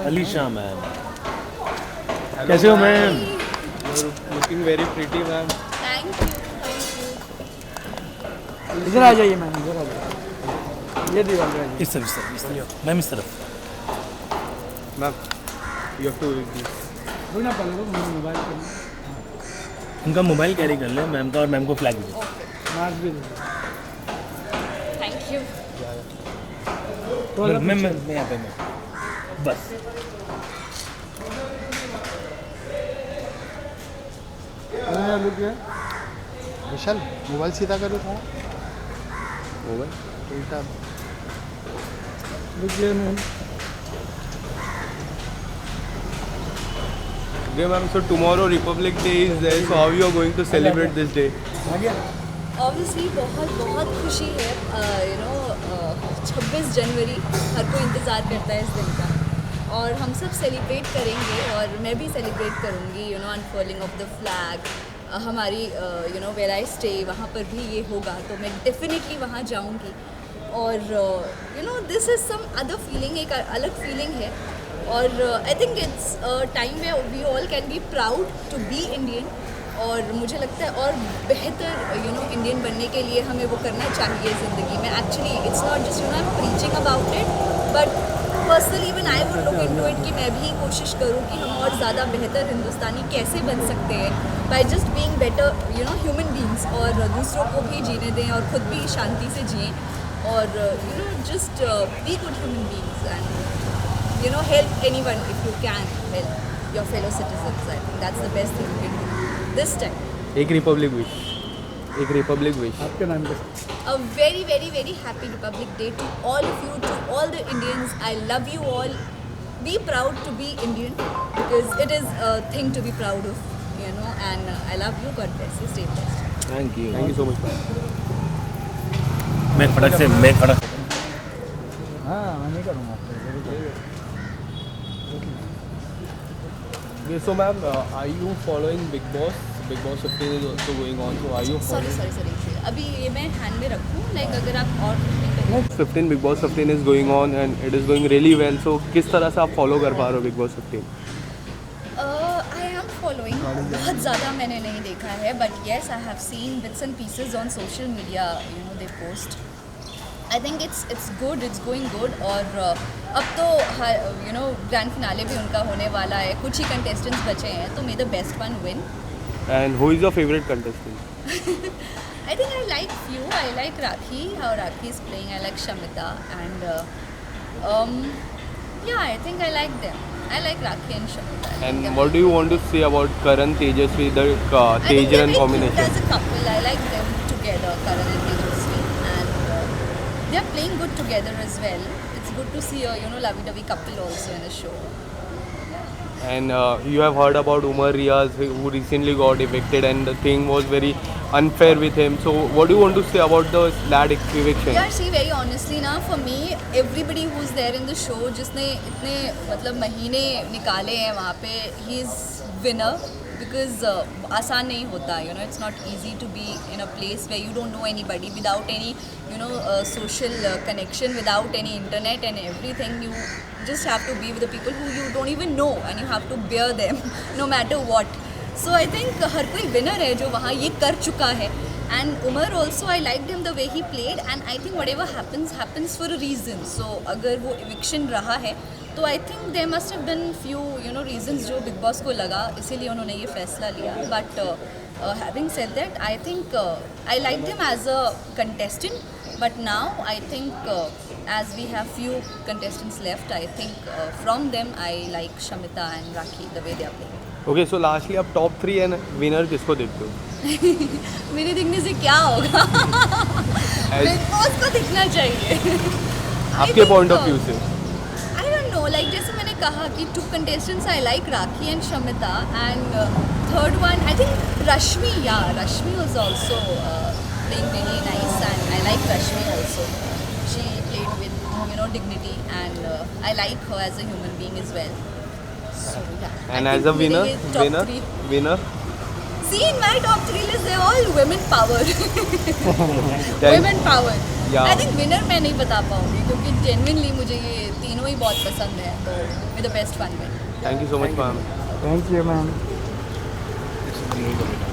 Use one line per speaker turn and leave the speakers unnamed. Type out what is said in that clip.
Alisha ma'am, कैसे हो ma'am?
Looking very pretty ma'am.
Thank you.
इधर आ जाइए मैम, इधर आ जाइए, ये दीवार पे आ जाइए।
इस तरफ मैम, इस तरफ।
मैम यू हैव टू
रुकना पहले तो मोबाइल पर
उनका मोबाइल कैरी कर ले मैम का, और मैम को फ्लैग दे दो।
मास्क भी दे
थैंक यू।
तो
मैम मैं यहाँ पे मैं बस।
लुक है।
विशाल मोबाइल सीधा करो था। मोबाइल उल्टा।
लुक है ma'am.
Okay ma'am, so tomorrow Republic Day is there, so how you are going to celebrate this day?
आ गया।
ऑब्वियसली बहुत बहुत खुशी है। 26 जनवरी हर कोई इंतज़ार करता है इस दिन का, और हम सब सेलिब्रेट करेंगे, और मैं भी सेलिब्रेट करूँगी। अनफर्लिंग ऑफ द फ्लैग हमारी वेयर आई स्टे, वहाँ पर भी ये होगा, तो मैं डेफिनेटली वहाँ जाऊँगी। और this is some other feeling, एक अलग फीलिंग है। और I think it's time way we all can be proud to be Indian. और मुझे लगता है और बेहतर इंडियन बनने के लिए हमें वो करना चाहिए ज़िंदगी में। Actually it's not just I am preaching about it, but personally even I would look into it कि मैं भी कोशिश करूँ कि हम और ज़्यादा बेहतर हिंदुस्तानी कैसे बन सकते हैं, by just being better human beings, और दूसरों को भी जीने दें और ख़ुद भी शांति से जिएँ, और just be good human beings and help anyone if you can help your fellow citizens. I think that's the best thing you can do this time.
एक रिपब्लिक विश, एक रिपब्लिक विश।
आपके नाम के साथ।
A very very very happy Republic Day to all of you, to all the Indians. I love you all. Be proud to be Indian, because it is a thing to be proud of, and I love you. God bless you. Stay blessed.
Thank
thank you so much.
मैं फटक से
हाँ मैं नहीं करूँगा।
Okay, so ma'am, are you following Big Boss? Big Boss 15 is also going on, so are you
Sorry.
following?
अभी ये मैं हैंड में रखूँ, लाइक अगर आप और कुछ नहीं करें।
15 Big Boss 15 is going on and it is going really well. So किस तरह से आप फॉलो कर पा रहे हो Big Boss 15?
I am following, बहुत ज़्यादा मैंने नहीं देखा है, but yes I have seen bits and pieces on social media, they post. I think it's good, it's going good. और अब तो ग्रैंड फिनाले भी उनका होने वाला है, कुछ ही कंटेस्टेंट्स बचे हैं, तो मे the best one win.
And who is your favorite contestant?
I think I like few. I like Rakhi, how Rakhi is playing. I like Shamita, and yeah, I think I like them. I like Rakhi and Shamita. I think
And
they're
what do you want to say about Karan Tejasvi, the
I think they're
Tejaran
very cute
combination?
as a couple. I like them together, Karan and Tejasvi, and they're playing good together as well. It's good to see a lovey-dovey couple also in the show.
And you have heard about Umar Riaz, who recently got evicted, and the thing was very unfair with him. So what do you want to say about that eviction?
यार see, very honestly ना, for me everybody who's there in the show, जिसने इतने मतलब महीने निकाले हैं वहाँ पे, he is winner, because आसान नहीं होता, it's not easy to be in a place where you don't know anybody, without any social connection, without any internet and everything. You just have to be with the people who you don't even know, and you have to bear them no matter what. So I think हर कोई winner है जो वहाँ ये कर चुका है. And Umar also, I liked him the way he played, and I think whatever happens for a reason. So अगर वो eviction रहा है, तो I think there must have been few reasons जो Big Boss को लगा, इसीलिए उन्होंने ये फैसला लिया. But having said that, I think I liked him as a contestant, but now I think as we have few contestants left, I think from them I like Shamita and Rakhi the way they are playing.
Okay, so lastly, आप top 3 and winner किसको देखते हो?
मेरे दिखने से क्या होगा? Big boss को दिखना चाहिए.
आपके पॉइंट ऑफ व्यू से?
I don't know, like जैसे मैंने कहा कि 2 contestants I like, Rakhi and Shamita, and third one I think Rashmi. Yeah, Rashmi was also playing really nice, and I like Rashmi also. She played with dignity, and I like her as a human being as well. So yeah.
And
I
as
think
a winner,
मेरे ये top 3.
winner?
See, in my top 3 list, they're all women power. Women power.
Yeah.
I think winner मैं नहीं बता पाऊंगी क्योंकि genuinely मुझे ये तीनों ही बहुत पसंद है तो may the best one win.
Thank you so much, ma'am.
Thank you ma'am
This is the